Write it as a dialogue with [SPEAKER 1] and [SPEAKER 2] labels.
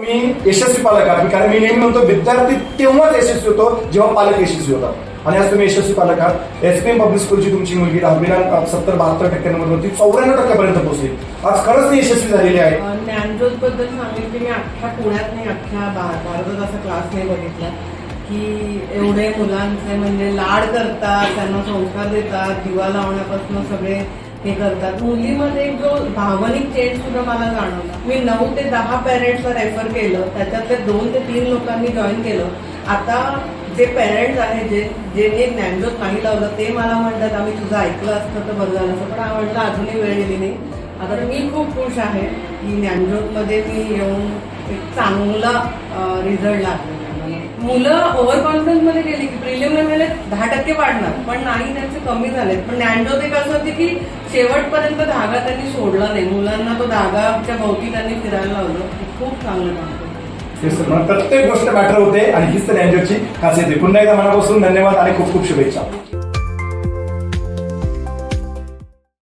[SPEAKER 1] तुम्ही यशस्वी पालक आहात, कारण मी नेहमी म्हणतो विद्यार्थी तेव्हाच यशस्वी होतो जेव्हा पालक यशस्वी होतात, आणि आज तुम्ही यशस्वी पालक आहात. SPM पब्लिक स्कूलची तुमची मुलगी 10वीला 70-72% नंबरवरती 94% पोहोचली. आज खरंच ती यशस्वी झालेली आहे.
[SPEAKER 2] ज्ञानज्योत बद्दल सांगेल की मी अख्ख्या पुण्यात नाही, अख्ख्या भारतात असा क्लास नाही बघितला की एवढे मुलांचे म्हणजे लाड करतात, त्यांना संस्कार देतात, दिवा लावण्यापासून सगळे हे करतात. मुलीमध्ये एक जो भावनिक चेंज सुद्धा मला जाणवला. मी 9 ते 10 पेरेंट्सला रेफर केलं, त्याच्यातले 2 ते 3 लोकांनी जॉईन केलं. आता जे पेरेंट्स आहेत जे ज्ञानज्योत नाही लावलं ते मला म्हणतात आम्ही तुझं ऐकलं असतं तर बरं झालं असं, पण म्हटलं अजूनही वेळ गेली नाही. आता मी खूप खुश आहे की ज्ञानज्योतमध्ये मी येऊन एक चांगला रिझल्ट लागला. मुलं ओव्हर कॉन्फिडन्स मध्ये गेली की प्रिलिमिनरी 10% वाढणार, पण नाही, त्यांचे कमी झाले. पण ज्ञानज्योत एक असं होते की शेवटपर्यंत धागा त्यांनी सोडला नाही, मुलांना तो धागाच्या भोवती त्यांनी फिरायला लावलं. खूप चांगलं काम.
[SPEAKER 1] प्रत्येक गोष्ट मॅटर होते, आणि हीच तर ज्ञानज्योतची खासियत आहे. पुन्हा एकदा मनापासून धन्यवाद आणि खूप खूप शुभेच्छा.